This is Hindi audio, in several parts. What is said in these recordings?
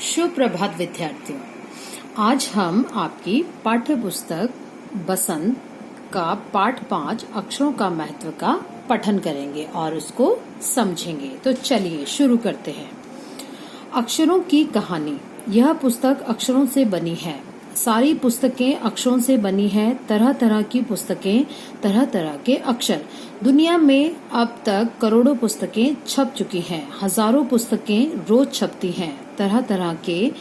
सुप्रभात विद्यार्थियों, आज हम आपकी पाठ्य पुस्तक बसंत का पाठ 5 अक्षरों का महत्व का पठन करेंगे और उसको समझेंगे। तो चलिए शुरू करते हैं। अक्षरों की कहानी। यह पुस्तक अक्षरों से बनी है। सारी पुस्तकें अक्षरों से बनी हैं। तरह तरह की पुस्तकें, तरह तरह के अक्षर। दुनिया में अब तक करोड़ों पुस्तकें छप चुकी हैं। हजारों पुस्तकें रोज छपती हैं। तरह तरह के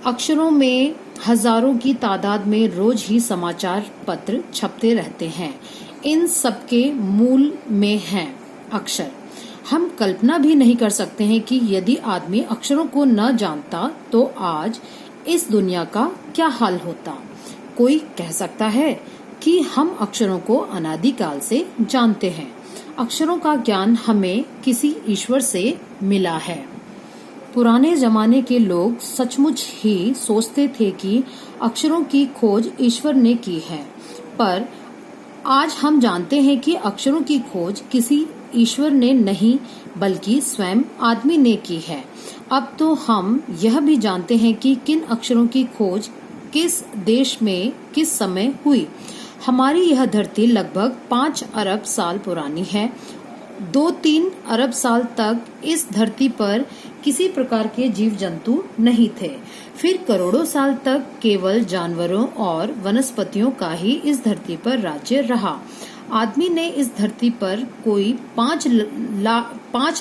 अक्षरों में हजारों की तादाद में रोज ही समाचार पत्र छपते रहते हैं। इन सबके मूल में हैं अक्षर। हम कल्पना भी नहीं कर सकते हैं कि यदि आदमी अक्षरों को न जानता तो आज इस दुनिया का क्या हाल होता। कोई कह सकता है कि हम अक्षरों को अनादिकाल से जानते हैं। अक्षरों का ज्ञान हमें किसी ईश्वर से मिला है। पुराने जमाने के लोग सचमुच ही सोचते थे कि अक्षरों की खोज ईश्वर ने की है, पर आज हम जानते हैं कि अक्षरों की खोज किसी ईश्वर ने नहीं बल्कि स्वयं आदमी ने की है। अब तो हम यह भी जानते हैं कि किन अक्षरों की खोज किस देश में किस समय हुई। हमारी यह धरती लगभग 5 अरब साल पुरानी है। 2-3 अरब साल तक इस धरती पर किसी प्रकार के जीव जंतु नहीं थे। फिर करोड़ों साल तक केवल जानवरों और वनस्पतियों का ही इस धरती पर राज्य रहा। आदमी ने इस धरती पर कोई 5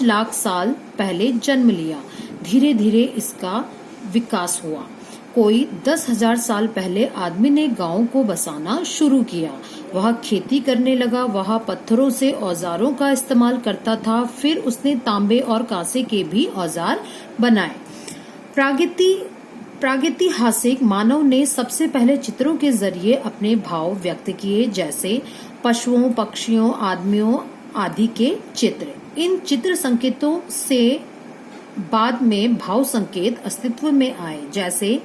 लाख साल पहले जन्म लिया। धीरे धीरे इसका विकास हुआ। कोई 10,000 साल पहले आदमी ने गांवों को बसाना शुरू किया। वह खेती करने लगा। वह पत्थरों से औजारों का इस्तेमाल करता था। फिर उसने तांबे और कांसे के भी औजार बनाए। प्रागैतिहासिक मानव ने सबसे पहले चित्रों के जरिए अपने भाव व्यक्त किए, जैसे पशुओं, पक्षियों, आदमियों आदि के चित्र। इन चित्र संकेतों से बाद में भाव संकेत अस्तित्व में आए, जैसे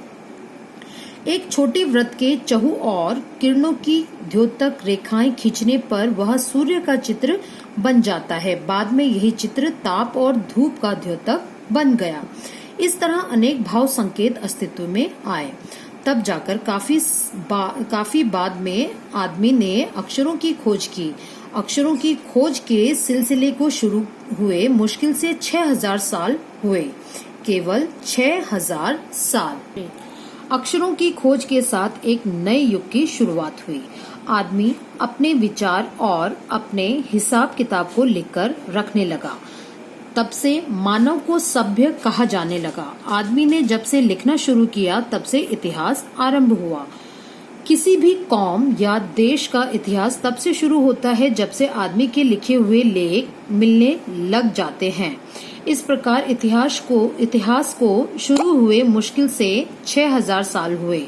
एक छोटे वृत्त के चहु और किरणों की द्योतक रेखाएं खींचने पर वह सूर्य का चित्र बन जाता है। बाद में यही चित्र ताप और धूप का द्योतक बन गया। इस तरह अनेक भाव संकेत अस्तित्व में आए। तब जाकर काफी बाद में आदमी ने अक्षरों की खोज की। अक्षरों की खोज के सिलसिले को शुरू हुए मुश्किल से 6,000 साल हुए। केवल 6,000 साल। अक्षरों की खोज के साथ एक नए युग की शुरुआत हुई। आदमी अपने विचार और अपने हिसाब किताब को लिखकर रखने लगा। तब से मानव को सभ्य कहा जाने लगा। आदमी ने जब से लिखना शुरू किया तब से इतिहास आरंभ हुआ। किसी भी कौम या देश का इतिहास तब से शुरू होता है जब से आदमी के लिखे हुए लेख मिलने लग जाते हैं। इस प्रकार इतिहास को शुरू हुए मुश्किल से 6,000 साल हुए।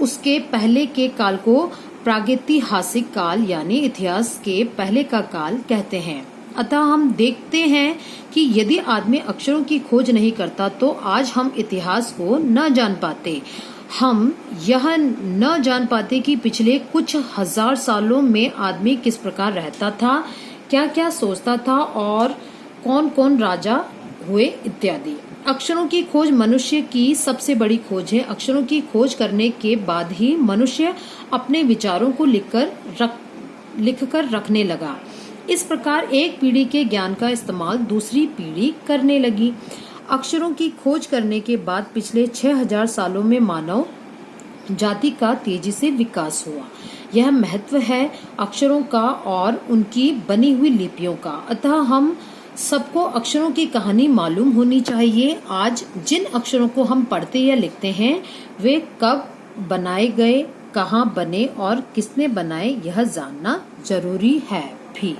उसके पहले के काल को प्रागैतिहासिक काल यानी इतिहास के पहले का काल कहते हैं। अतः हम देखते हैं कि यदि आदमी अक्षरों की खोज नहीं करता तो आज हम इतिहास को न जान पाते। हम यह न जान पाते कि पिछले कुछ हजार सालों में आदमी किस प्रकार रहता था, क्या क्या सोचता था और कौन कौन राजा हुए इत्यादि। अक्षरों की खोज मनुष्य की सबसे बड़ी खोज है। अक्षरों की खोज करने के बाद ही मनुष्य अपने विचारों को लिखकर रखने लगा। इस प्रकार एक पीढ़ी के ज्ञान का इस्तेमाल दूसरी पीढ़ी करने लगी। अक्षरों की खोज करने के बाद पिछले 6,000 सालों में मानव जाति का तेजी से विकास हुआ। यह महत्व है अक्षरों का और उनकी बनी हुई लिपियों का। अतः हम सबको अक्षरों की कहानी मालूम होनी चाहिए। आज जिन अक्षरों को हम पढ़ते या लिखते हैं वे कब बनाए गए, कहाँ बने और किसने बनाए, यह जानना जरूरी है भी।